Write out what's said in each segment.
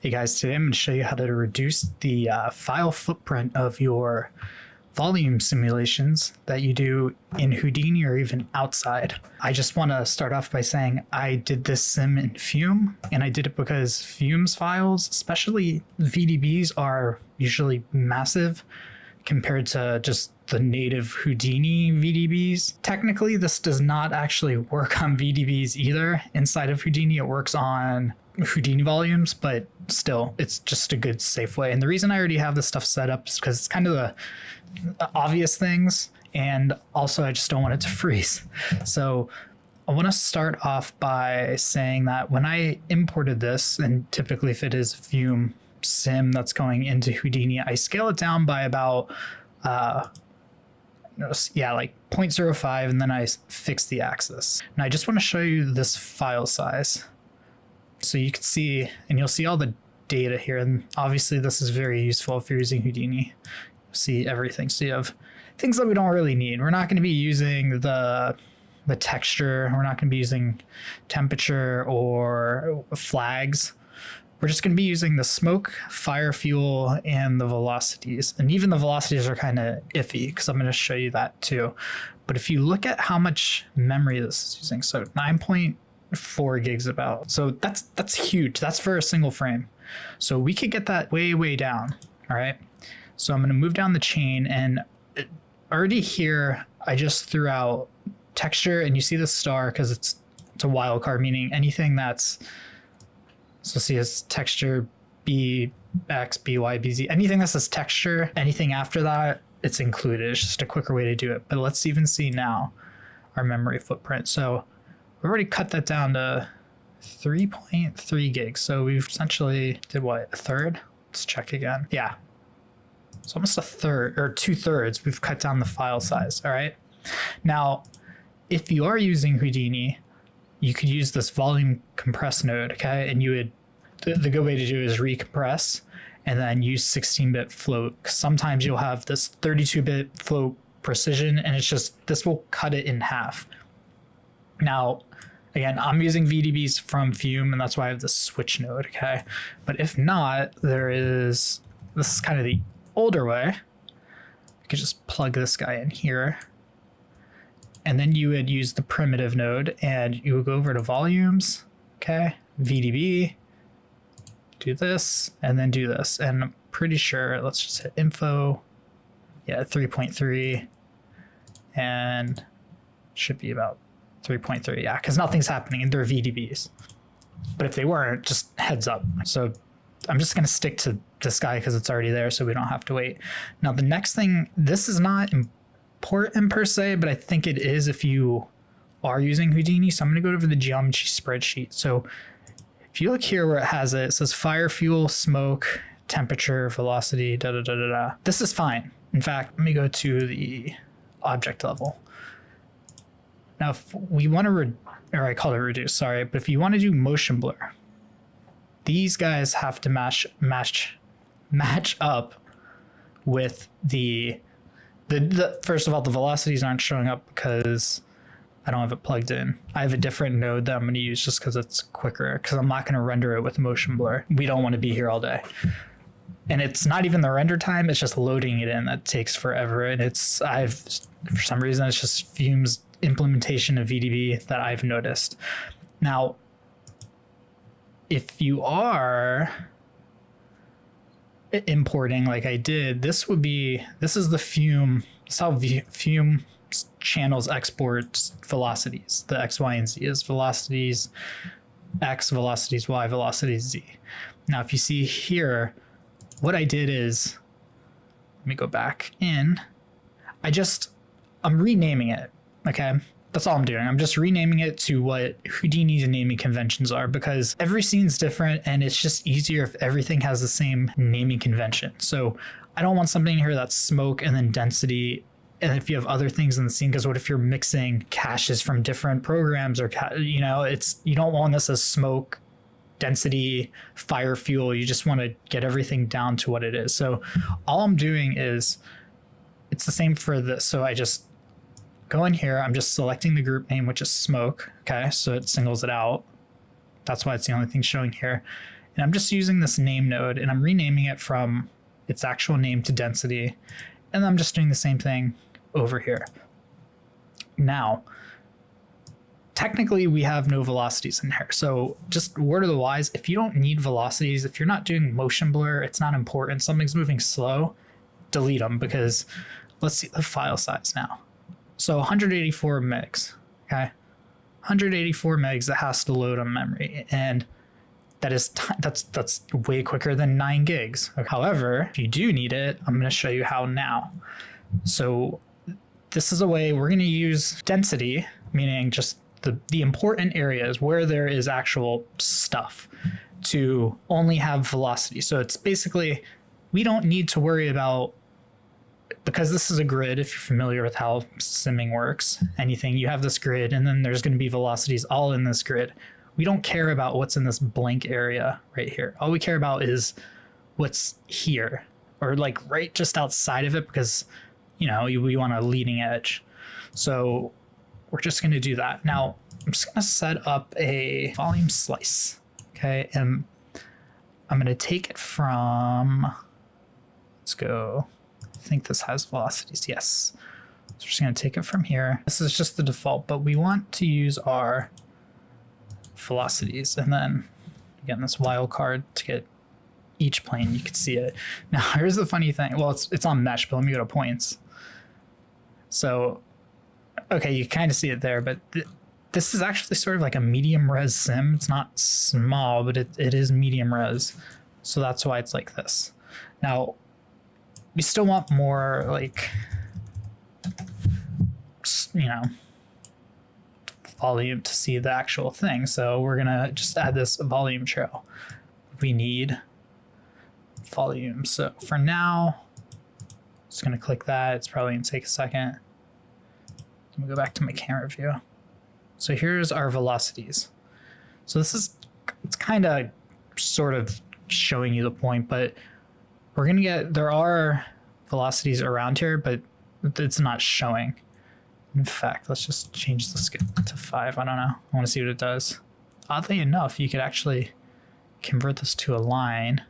Hey guys, today I'm going to show you how to reduce the file footprint of your volume simulations that you do in Houdini or even outside. I just want to start off by saying I did this sim in Fume, and I did it because Fume's files, especially VDBs, are usually massive compared to just the native Houdini VDBs. Technically, this does not actually work on VDBs either. Inside of Houdini, it works on Houdini volumes, but still, it's just a good safe way. And the reason I already have this stuff set up is because it's kind of the obvious things, and also I just don't want it to freeze. So I want to start off by saying that when I imported this, and typically if it is Fume sim that's going into Houdini, I scale it down by about like 0.05, and then I fix the axis. And I just want to show you this file size so you can see, and you'll see all the data here, and obviously this is very useful if you're using Houdini. You'll see everything. So you have things that we don't really need. We're not going to be using the texture. We're not going to be using temperature or flags. We're just going to be using the smoke, fire, fuel, and the velocities. And even the velocities are kind of iffy because I'm going to show you that too. But if you look at how much memory this is using, so 9.4 gigs about. So that's huge. That's for a single frame. So we could get that way down. All right. So I'm going to move down the chain, and already here, I just threw out texture, and you see the star because it's a wildcard, meaning anything that's, so see it's texture BX, BY, BZ, anything that says texture, anything after that, it's included. It's just a quicker way to do it. But let's even see now our memory footprint. So we already cut that down to 3.3 gigs. So we've essentially did what, a third? Let's check again. Yeah. So almost a third or 2/3, we've cut down the file size. All right. Now, if you are using Houdini, you could use this volume compress node, okay? And you would, the good way to do it is recompress and then use 16-bit float. Sometimes you'll have this 32-bit float precision, and it's just, this will cut it in half. Now, again, I'm using VDBs from Fume, and that's why I have the switch node, okay? But if not, this is kind of the older way. You could just plug this guy in here. And then you would use the primitive node, and you would go over to volumes, okay? VDB, do this, and then do this. And I'm pretty sure, let's just hit info. Yeah, 3.3, and should be about 3.3, yeah, because nothing's happening, and they're VDBs. But if they weren't, just heads up. So I'm just going to stick to this guy because it's already there, so we don't have to wait. Now, the next thing, this is not important per se, but I think it is if you are using Houdini. So I'm going to go over the geometry spreadsheet. So if you look here where it says fire, fuel, smoke, temperature, velocity, This is fine. In fact, let me go to the object level. Now, if we want to, or I call it reduce, sorry, but if you want to do motion blur, these guys have to match up with the first of all, the velocities aren't showing up because I don't have it plugged in. I have a different node that I'm going to use just because it's quicker, because I'm not going to render it with motion blur. We don't want to be here all day. And it's not even the render time, it's just loading it in that takes forever. And for some reason, it's just Fume's implementation of VDB that I've noticed. Now, if you are importing like I did, this is the Fume, this is how Fume channels export velocities. The X, Y, and Z is velocities X, velocities Y, velocities Z. Now, if you see here, what I did is, let me go back in. I'm renaming it, okay? That's all I'm doing. I'm just renaming it to what Houdini's naming conventions are, because every scene's different, and it's just easier if everything has the same naming convention. So I don't want something here that's smoke and then density, and if you have other things in the scene, because what if you're mixing caches from different programs, or you don't want this as smoke, density, fire, fuel. You just want to get everything down to what it is. So all I'm doing is, it's the same for this. So I just go in here, I'm just selecting the group name, which is smoke. Okay, so it singles it out. That's why it's the only thing showing here. And I'm just using this name node and I'm renaming it from its actual name to density. And I'm just doing the same thing over here. Now, technically we have no velocities in here. So just word of the wise, if you don't need velocities, if you're not doing motion blur, it's not important, something's moving slow, delete them, because let's see the file size now. So 184 megs, okay? 184 megs that has to load on memory. And that's way quicker than 9 gigs. However, if you do need it, I'm going to show you how now. So this is a way we're going to use density, meaning just the important areas where there is actual stuff, to only have velocity. So it's basically, we don't need to worry about, because this is a grid, if you're familiar with how simming works, anything, you have this grid and then there's going to be velocities all in this grid. We don't care about what's in this blank area right here. All we care about is what's here, or like right just outside of it, because, you know, we want a leading edge. So we're just going to do that. Now, I'm just going to set up a volume slice. Okay. And I'm going to take it from, let's go, I think this has velocities. Yes. So we're just going to take it from here. This is just the default, but we want to use our velocities, and then again this wildcard to get each plane. You can see it. Now here's the funny thing. Well, it's on mesh, but let me go to points. So okay, you kind of see it there, but this is actually sort of like a medium res sim. It's not small, but it is medium res, so that's why it's like this. Now we still want more, like, you know, volume to see the actual thing. So we're gonna just add this volume trail. We need volume. So for now, just gonna click that. It's probably gonna take a second. Let me go back to my camera view. So here's our velocities. So this is, it's kind of sort of showing you the point, but we're gonna get, there are velocities around here, but it's not showing. In fact, let's just change the skip to 5. I don't know. I want to see what it does. Oddly enough, you could actually convert this to a line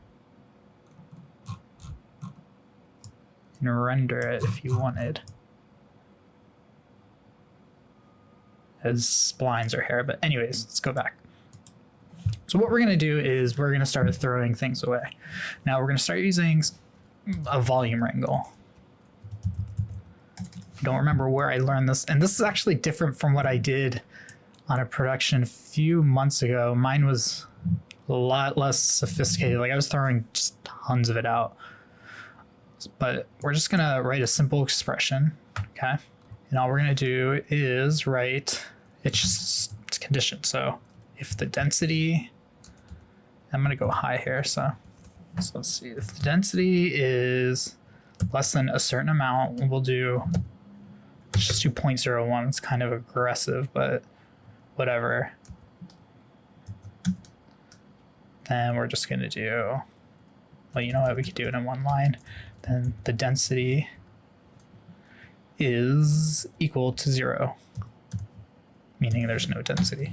and render it if you wanted as splines or hair. But anyways, let's go back. So what we're going to do is we're going to start throwing things away. Now we're going to start using a volume wrangle. Don't remember where I learned this, and this is actually different from what I did on a production a few months ago. Mine was a lot less sophisticated. Like, I was throwing just tons of it out, but we're just gonna write a simple expression, okay? And all we're gonna do is write, it's condition. So if the density, I'm gonna go high here, so let's see, if the density is less than a certain amount, we'll do, let's just do 0.01. It's kind of aggressive, but whatever. Then we're just going to do, well, you know what? We could do it in one line. Then the density is equal to 0, meaning there's no density.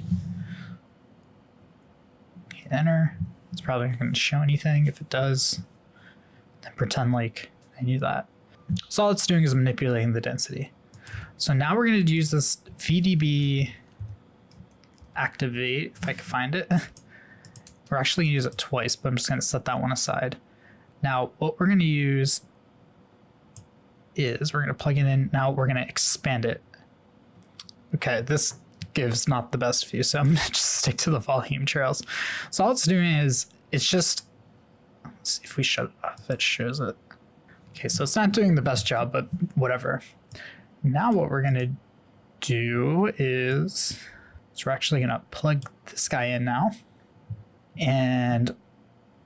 Hit enter. It's probably not going to show anything. If it does, then pretend like I knew that. So all it's doing is manipulating the density. So now we're going to use this VDB activate, if I can find it. We're actually going to use it twice, but I'm just going to set that one aside. Now what we're going to use is we're going to plug it in. Now we're going to expand it. Okay, this gives not the best view, so I'm going to just stick to the volume trails. So all it's doing is, it's just, let's see if we shut it off, it shows it. Okay, so it's not doing the best job, but whatever. Now what we're gonna do is, we're actually gonna plug this guy in now, and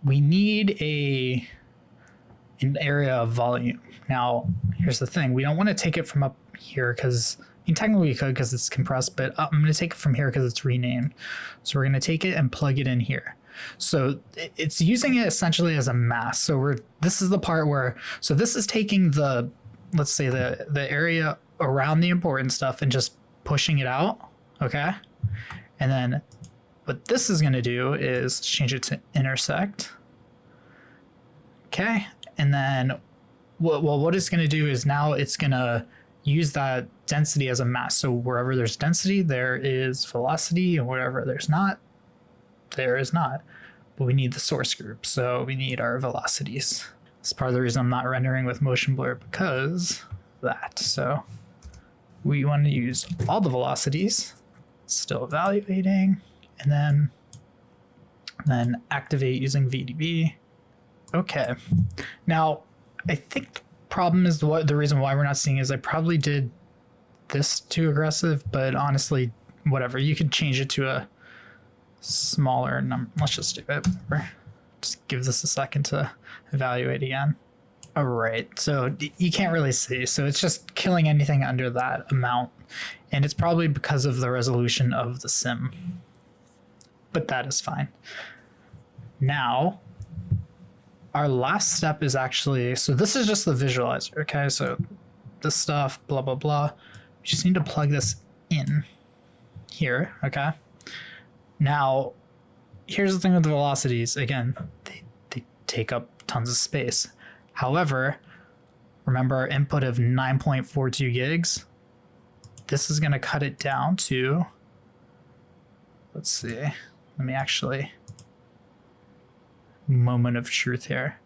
we need an area of volume. Now here's the thing, we don't want to take it from up here, because I mean, technically we could because it's compressed, but I'm going to take it from here because it's renamed. So we're going to take it and plug it in here. So it's using it essentially as a mask. So this is the part where, so this is taking the, let's say the area around the important stuff and just pushing it out. Okay. And then what this is going to do is change it to intersect. Okay, and then what it's going to do is now it's going to use that density as a mask. So wherever there's density, there is velocity, and wherever there's not, there is not. But we need the source group, so we need our velocities. It's part of the reason I'm not rendering with motion blur, because that. So we want to use all the velocities, still evaluating, and then activate using VDB. Okay, now I think the problem is the reason why we're not seeing is I probably did this too aggressive, but honestly, whatever. You could change it to a smaller number. Let's just do it. Just give this a second to evaluate again. All right, so you can't really see, so it's just killing anything under that amount, and it's probably because of the resolution of the sim, but that is fine. Now, our last step is actually, so this is just the visualizer, okay? So this stuff, blah, blah, blah. We just need to plug this in here, okay? Now, here's the thing with the velocities. Again, they take up tons of space. However, remember our input of 9.42 gigs? This is going to cut it down to, let's see, let me actually, moment of truth here.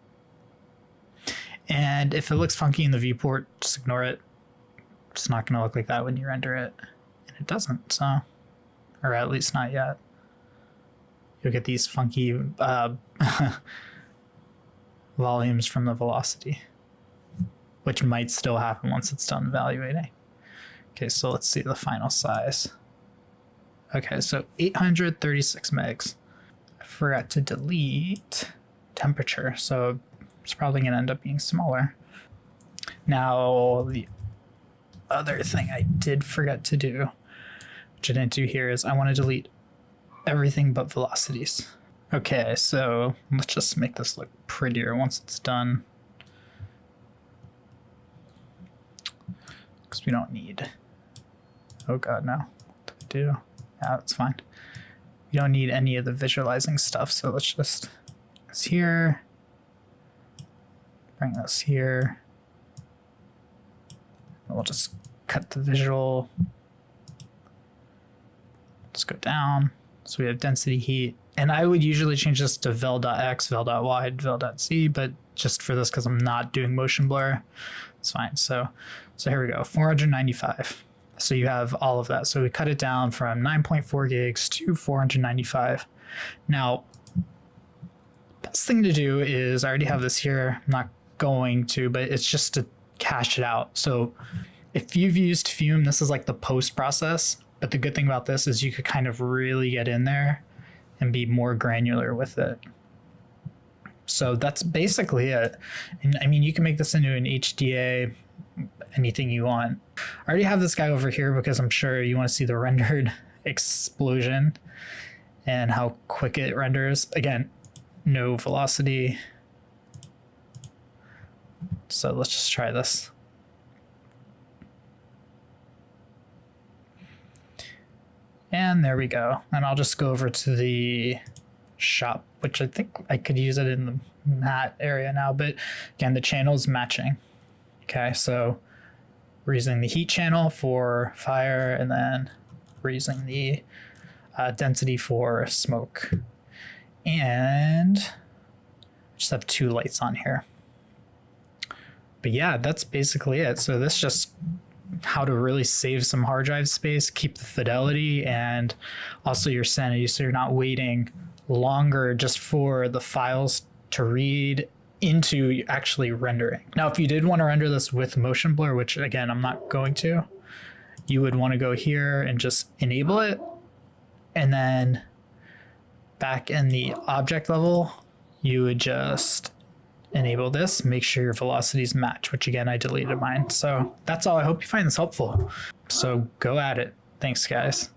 And if it looks funky in the viewport, just ignore it. It's not going to look like that when you render it. And it doesn't, so, or at least not yet. You'll get these funky volumes from the velocity, which might still happen once it's done evaluating. Okay, so let's see the final size. Okay, so 836 megs. I forgot to delete temperature, so it's probably going to end up being smaller. Now, the other thing I did forget to do, which I didn't do here, is I want to delete everything but velocities. Okay, so let's just make this look prettier once it's done. Because we don't need, oh god, no. What do I do? Yeah, that's fine. We don't need any of the visualizing stuff, so let's just, it's here. Bring this here. We'll just cut the visual. Let's go down. So we have density heat. And I would usually change this to vel.x, vel.y, vel.z, but just for this, because I'm not doing motion blur, it's fine. So here we go, 495. So you have all of that. So we cut it down from 9.4 gigs to 495. Now, best thing to do is, I already have this here, I'm not going to, but it's just to cache it out. So if you've used Fume, this is like the post process, but the good thing about this is you could kind of really get in there and be more granular with it. So that's basically it. And I mean, you can make this into an HDA, anything you want. I already have this guy over here because I'm sure you want to see the rendered explosion and how quick it renders. Again, no velocity. So let's just try this. And there we go. And I'll just go over to the shop, which I think I could use it in the matte area now, but again, the channel's matching. Okay, so we're using the heat channel for fire, and then we're using the density for smoke. And just have two lights on here. But yeah, that's basically it. So this just how to really save some hard drive space, keep the fidelity, and also your sanity, so you're not waiting longer just for the files to read into actually rendering. Now, if you did want to render this with motion blur, which again, I'm not going to, you would want to go here and just enable it. And then back in the object level, you would just enable this, make sure your velocities match, which again, I deleted mine. So that's all. I hope you find this helpful. So go at it. Thanks, guys.